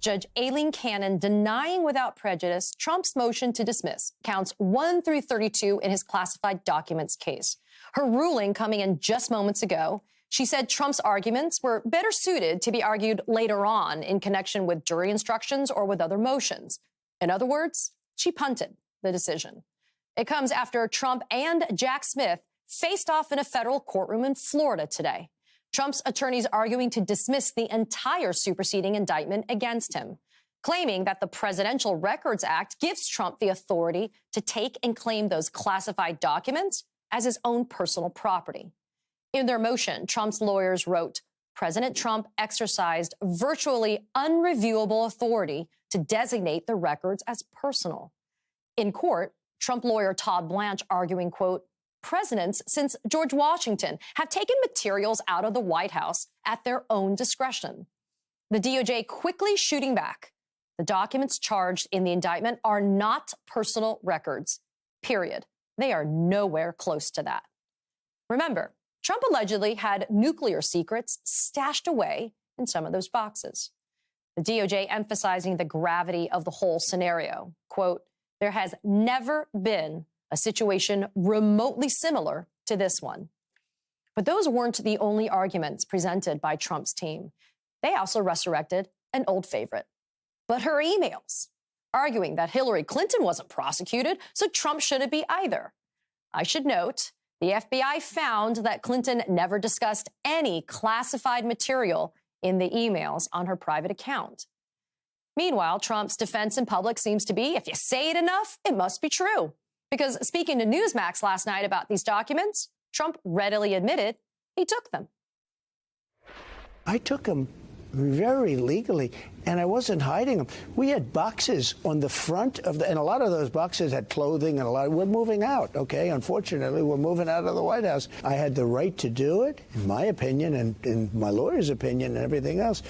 Judge Aileen Cannon denying without prejudice Trump's motion to dismiss counts 1 through 32 in his classified documents case. Her ruling coming in just moments ago. She said Trump's arguments were better suited to be argued later on in connection with jury instructions or with other motions. In other words, she punted the decision. It comes after Trump and Jack Smith faced off in a federal courtroom in Florida today. Trump's attorneys arguing to dismiss the entire superseding indictment against him, claiming that the Presidential Records Act gives Trump the authority to take and claim those classified documents as his own personal property. In their motion, Trump's lawyers wrote, President Trump exercised virtually unreviewable authority to designate the records as personal. In court, Trump lawyer Todd Blanche arguing, quote, presidents since George Washington have taken materials out of the White House at their own discretion. The DOJ quickly shooting back. The documents charged in the indictment are not personal records, period. They are nowhere close to that. Remember, Trump allegedly had nuclear secrets stashed away in some of those boxes. The DOJ emphasizing the gravity of the whole scenario. Quote, there has never been a situation remotely similar to this one. But those weren't the only arguments presented by Trump's team. They also resurrected an old favorite. But her emails, arguing that Hillary Clinton wasn't prosecuted, so Trump shouldn't be either. I should note, the FBI found that Clinton never discussed any classified material in the emails on her private account. Meanwhile, Trump's defense in public seems to be, if you say it enough, it must be true. Because speaking to Newsmax last night about these documents, Trump readily admitted he took them. I took them very legally, and I wasn't hiding them. We had boxes on the front of and a lot of those boxes had clothing and we're moving out, okay? Unfortunately, we're moving out of the White House. I had the right to do it, in my opinion, and in my lawyer's opinion and everything else.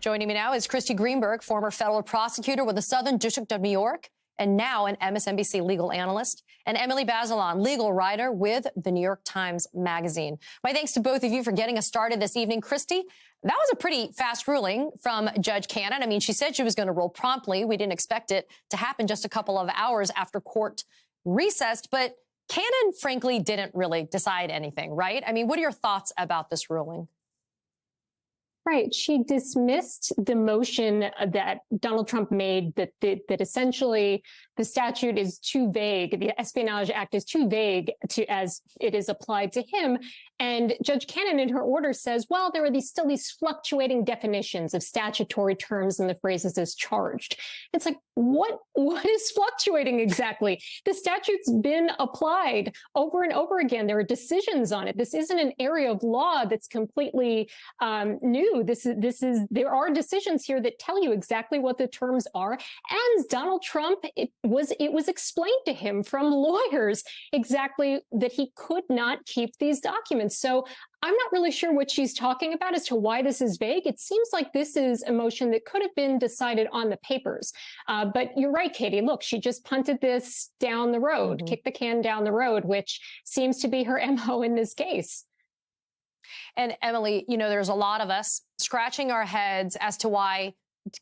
Joining me now is Christy Greenberg, former federal prosecutor with the Southern District of New York, and now an MSNBC legal analyst, and Emily Bazelon, legal writer with the New York Times Magazine. My thanks to both of you for getting us started this evening. Christy, that was a pretty fast ruling from Judge Cannon. I mean, she said she was going to rule promptly. We didn't expect it to happen just a couple of hours after court recessed, but Cannon, frankly, didn't really decide anything, right? I mean, what are your thoughts about this ruling? Right. She dismissed the motion that Donald Trump made that essentially the statute is too vague. The Espionage Act is too vague as it is applied to him. And Judge Cannon in her order says, well, there are still these fluctuating definitions of statutory terms and the phrases as charged. It's like, what is fluctuating exactly? The statute's been applied over and over again. There are decisions on it. This isn't an area of law that's completely new. There are decisions here that tell you exactly what the terms are. And Donald Trump, it was explained to him from lawyers exactly that he could not keep these documents. So I'm not really sure what she's talking about as to why this is vague. It seems like this is a motion that could have been decided on the papers. But you're right, Katie. Look, she just punted this down the road, kicked the can down the road, which seems to be her MO in this case. And Emily, you know, there's a lot of us scratching our heads as to why,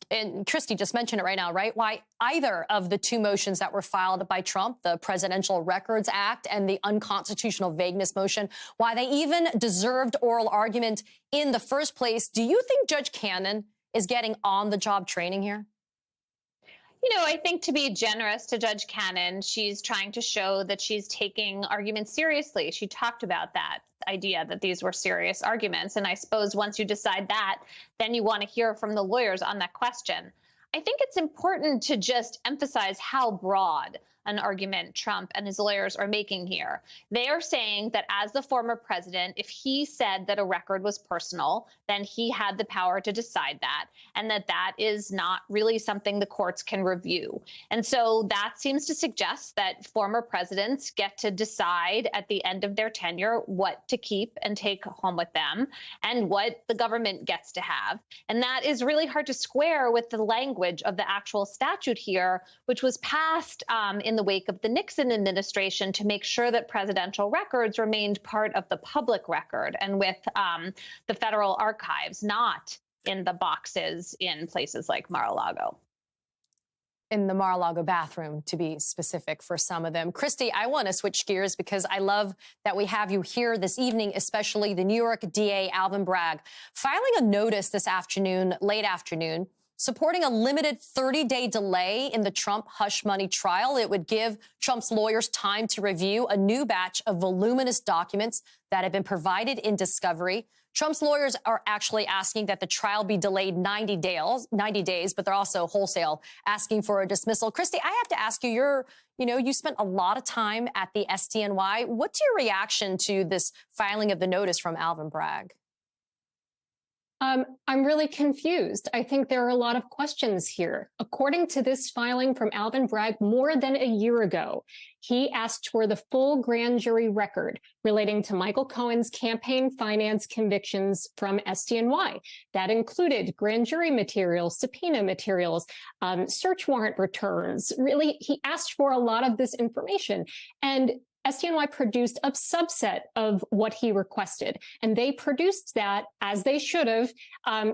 and Christy just mentioned it right now, right? Why either of the two motions that were filed by Trump, the Presidential Records Act and the unconstitutional vagueness motion, why they even deserved oral argument in the first place. Do you think Judge Cannon is getting on-the-job training here? You know, I think to be generous to Judge Cannon, she's trying to show that she's taking arguments seriously. She talked about that idea that these were serious arguments. And I suppose once you decide that, then you want to hear from the lawyers on that question. I think it's important to just emphasize how broad an argument Trump and his lawyers are making here. They are saying that as the former president, if he said that a record was personal, then he had the power to decide that, and that is not really something the courts can review. And so that seems to suggest that former presidents get to decide at the end of their tenure what to keep and take home with them and what the government gets to have. And that is really hard to square with the language of the actual statute here, which was passed in the wake of the Nixon administration to make sure that presidential records remained part of the public record and with the federal archives, not in the boxes in places like Mar-a-Lago. In the Mar-a-Lago bathroom, to be specific for some of them. Christy, I want to switch gears because I love that we have you here this evening, especially the New York DA Alvin Bragg, filing a notice this afternoon, late afternoon, supporting a limited 30-day delay in the Trump hush money trial. It would give Trump's lawyers time to review a new batch of voluminous documents that have been provided in discovery. Trump's lawyers are actually asking that the trial be delayed 90 days, but they're also wholesale asking for a dismissal. Christy, I have to ask you, you spent a lot of time at the SDNY. What's your reaction to this filing of the notice from Alvin Bragg? I'm really confused. I think there are a lot of questions here. According to this filing from Alvin Bragg more than a year ago, he asked for the full grand jury record relating to Michael Cohen's campaign finance convictions from SDNY. That included grand jury materials, subpoena materials, search warrant returns. Really, he asked for a lot of this information. And SDNY produced a subset of what he requested, and they produced that, as they should have,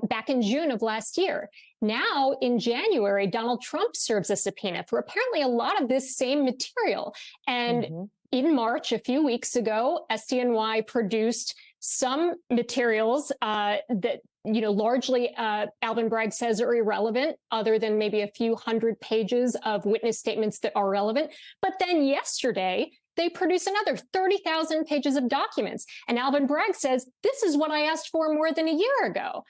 back in June of last year. Now, in January, Donald Trump serves a subpoena for apparently a lot of this same material. And in March, a few weeks ago, SDNY produced some materials that largely Alvin Bragg says are irrelevant, other than maybe a few hundred pages of witness statements that are relevant. But then yesterday, they produce another 30,000 pages of documents. And Alvin Bragg says, this is what I asked for more than a year ago.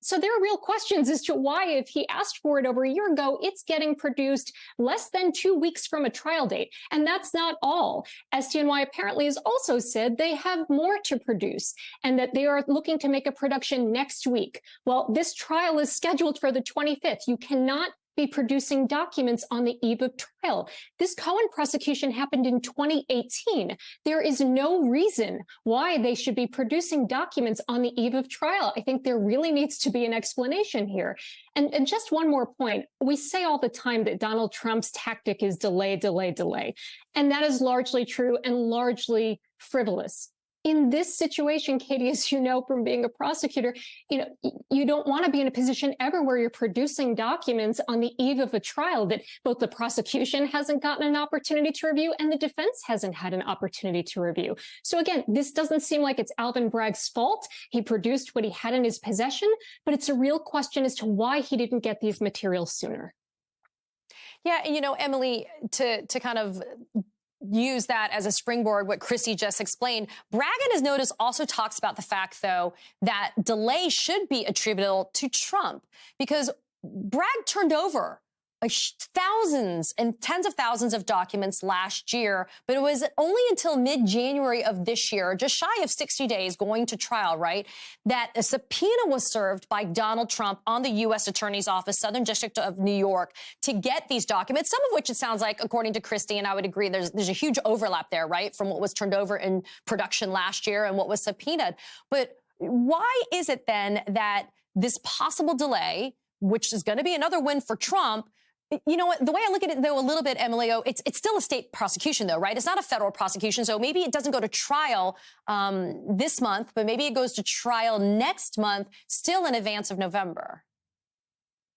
So there are real questions as to why, if he asked for it over a year ago, it's getting produced less than 2 weeks from a trial date. And that's not all. SDNY apparently has also said they have more to produce and that they are looking to make a production next week. Well, this trial is scheduled for the 25th. You cannot be producing documents on the eve of trial. This Cohen prosecution happened in 2018. There is no reason why they should be producing documents on the eve of trial. I think there really needs to be an explanation here. And just one more point. We say all the time that Donald Trump's tactic is delay, delay, delay. And that is largely true and largely frivolous. In this situation, Katie, as you know from being a prosecutor, you don't want to be in a position ever where you're producing documents on the eve of a trial that both the prosecution hasn't gotten an opportunity to review and the defense hasn't had an opportunity to review. So again, this doesn't seem like it's Alvin Bragg's fault. He produced what he had in his possession, but it's a real question as to why he didn't get these materials sooner. Yeah, Emily, to kind of use that as a springboard, what Chrissy just explained, Bragg in his notice also talks about the fact, though, that delay should be attributable to Trump because Bragg turned over thousands and tens of thousands of documents last year, but it was only until mid-January of this year, just shy of 60 days going to trial, right, that a subpoena was served by Donald Trump on the U.S. Attorney's Office, Southern District of New York, to get these documents, some of which it sounds like, according to Christy, and I would agree, there's a huge overlap there, right, from what was turned over in production last year and what was subpoenaed. But why is it then that this possible delay, which is going to be another win for Trump, the way I look at it, though, a little bit, Emilio, it's still a state prosecution, though, right? It's not a federal prosecution. So maybe it doesn't go to trial this month, but maybe it goes to trial next month, still in advance of November.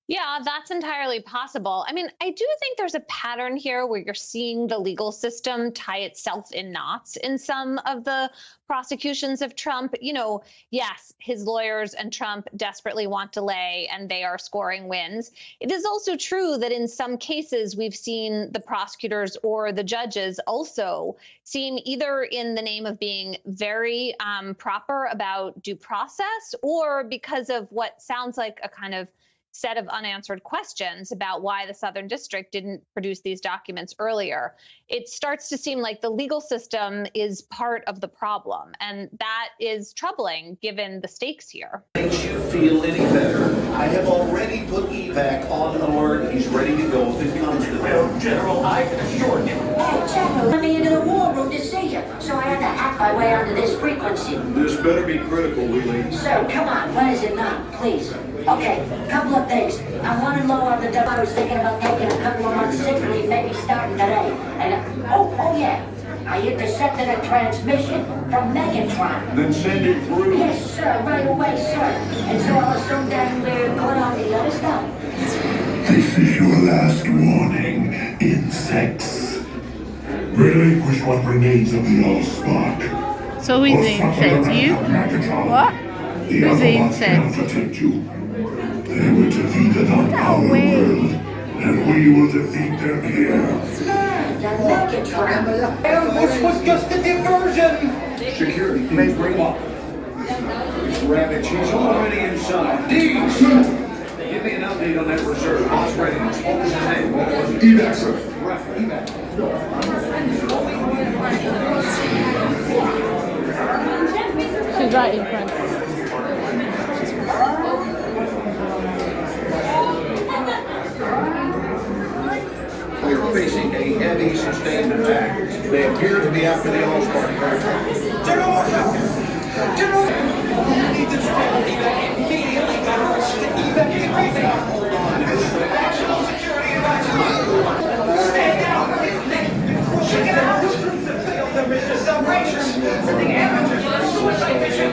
Yeah, that's entirely possible. I mean, I do think there's a pattern here where you're seeing the legal system tie itself in knots in some of the prosecutions of Trump. Yes, his lawyers and Trump desperately want delay and they are scoring wins. It is also true that in some cases we've seen the prosecutors or the judges also seem either in the name of being very proper about due process or because of what sounds like a kind of set of unanswered questions about why the Southern District didn't produce these documents earlier. It starts to seem like the legal system is part of the problem, and that is troubling given the stakes here. Makes you feel any better? I have already put evac on alert. He's ready to go if it comes to that. General, I can assure you. Hey, General, let me into the war room to see you, so I had to hack my way onto this frequency. This better be critical, Wheelie. Sir, come on, when is it not, please? Okay, couple of things. I'm running low on the dough. I was thinking about taking a couple of months sick leave, maybe starting today. And oh yeah, I intercepted a transmission from Megatron. Then send it through. Yes, sir, right away, sir. And so I'll assume that we're going on the other stuff. This is your last warning, insects. Relinquish what remains of the Allspark. So who's the insect? You? What? Who's the insect? Protect you. They were defeated on our world, and we will defeat them here. This was just a diversion. Security, please bring up. Rabbit, she's already inside. Deeds! Give me an update on that reserve. Boss readiness. What was his name? What was it? Evac, sir. Right, evac. She's right in front. We are facing a heavy, sustained attack. They appear to be after the Allspark craft. General Marshall! General! We need to evac immediately. Evacuate everything. Hold on. National security evacuation. Stand down. Check it out. Failed their mission. Celebration. The amateurs for suicide mission.